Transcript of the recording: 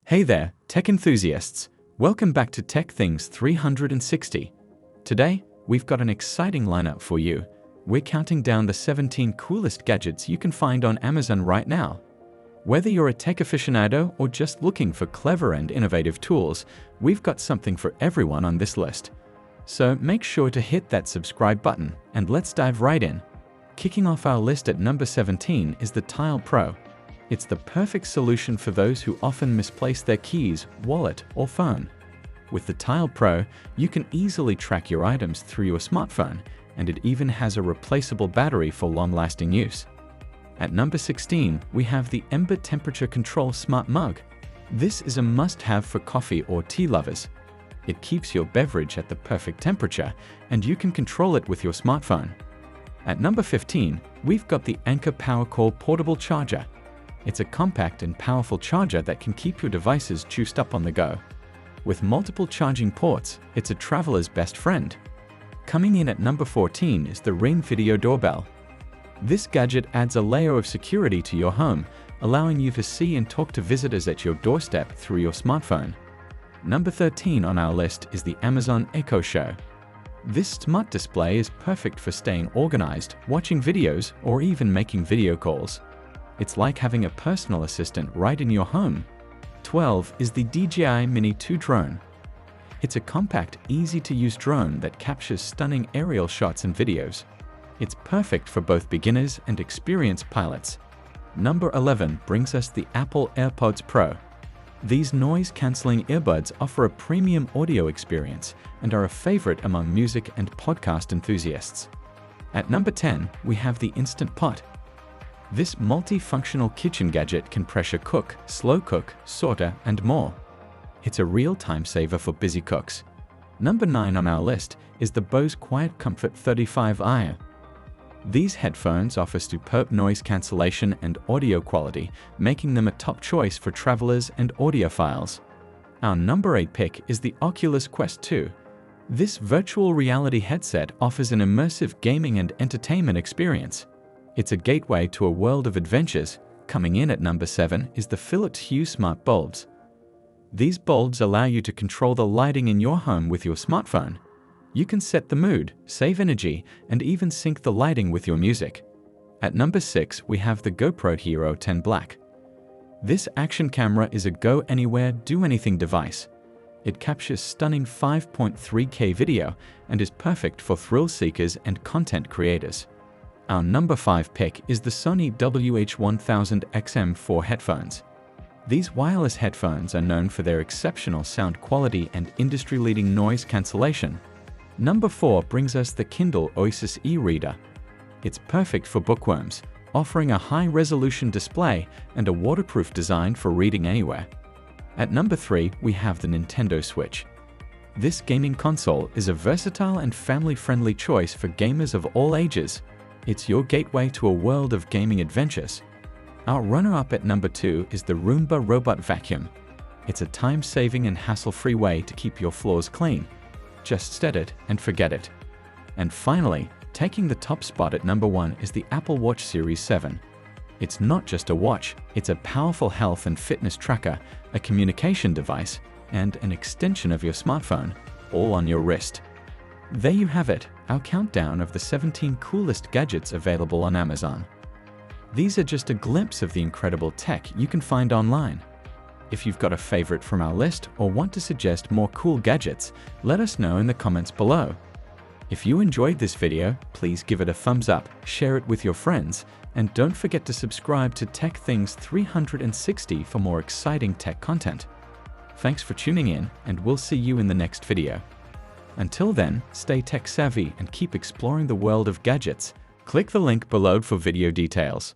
Hey there, tech enthusiasts! Welcome back to Tech Things 360. Today, we've got an exciting lineup for you. We're counting down the 17 coolest gadgets you can find on Amazon right now. Whether you're a tech aficionado or just looking for clever and innovative tools, we've got something for everyone on this list. So make sure to hit that subscribe button and let's dive right in. Kicking off our list at number 17 is the Tile Pro. It's the perfect solution for those who often misplace their keys, wallet, or phone. With the Tile Pro, you can easily track your items through your smartphone, and it even has a replaceable battery for long-lasting use. At number 16, we have the Ember Temperature Control Smart Mug. This is a must-have for coffee or tea lovers. It keeps your beverage at the perfect temperature, and you can control it with your smartphone. At number 15, we've got the Anker PowerCore Portable Charger. It's a compact and powerful charger that can keep your devices juiced up on the go. With multiple charging ports, it's a traveler's best friend. Coming in at number 14 is the Ring Video Doorbell. This gadget adds a layer of security to your home, allowing you to see and talk to visitors at your doorstep through your smartphone. Number 13 on our list is the Amazon Echo Show. This smart display is perfect for staying organized, watching videos, or even making video calls. It's like having a personal assistant right in your home. 12 is the DJI Mini 2 drone. It's a compact, easy-to-use drone that captures stunning aerial shots and videos. It's perfect for both beginners and experienced pilots. Number 11 brings us the Apple AirPods Pro. These noise-canceling earbuds offer a premium audio experience and are a favorite among music and podcast enthusiasts. At number 10, we have the Instant Pot. This multifunctional kitchen gadget can pressure cook, slow cook, sauté, and more. It's a real time saver for busy cooks. Number 9 on our list is the Bose Quiet Comfort 35i. These headphones offer superb noise cancellation and audio quality, making them a top choice for travelers and audiophiles. Our number 8 pick is the Oculus Quest 2. This virtual reality headset offers an immersive gaming and entertainment experience. It's a gateway to a world of adventures. Coming in at number 7 is the Philips Hue Smart Bulbs. These bulbs allow you to control the lighting in your home with your smartphone. You can set the mood, save energy, and even sync the lighting with your music. At number 6, we have the GoPro Hero 10 Black. This action camera is a go-anywhere, do-anything device. It captures stunning 5.3K video and is perfect for thrill seekers and content creators. Our number 5 pick is the Sony WH-1000XM4 headphones. These wireless headphones are known for their exceptional sound quality and industry-leading noise cancellation. Number 4 brings us the Kindle EReader. It's perfect for bookworms, offering a high-resolution display and a waterproof design for reading anywhere. At number 3, we have the Nintendo Switch. This gaming console is a versatile and family-friendly choice for gamers of all ages. It's your gateway to a world of gaming adventures. Our runner-up at number 2 is the Roomba Robot Vacuum. It's a time-saving and hassle-free way to keep your floors clean. Just set it and forget it. And finally, taking the top spot at number 1 is the Apple Watch Series 7. It's not just a watch, it's a powerful health and fitness tracker, a communication device, and an extension of your smartphone, all on your wrist. There you have it, our countdown of the 17 coolest gadgets available on Amazon. These are just a glimpse of the incredible tech you can find online. If you've got a favorite from our list or want to suggest more cool gadgets, let us know in the comments below. If you enjoyed this video, please give it a thumbs up, share it with your friends, and don't forget to subscribe to Tech Things 360 for more exciting tech content. Thanks for tuning in, and we'll see you in the next video. Until then, stay tech savvy and keep exploring the world of gadgets. Click the link below for video details.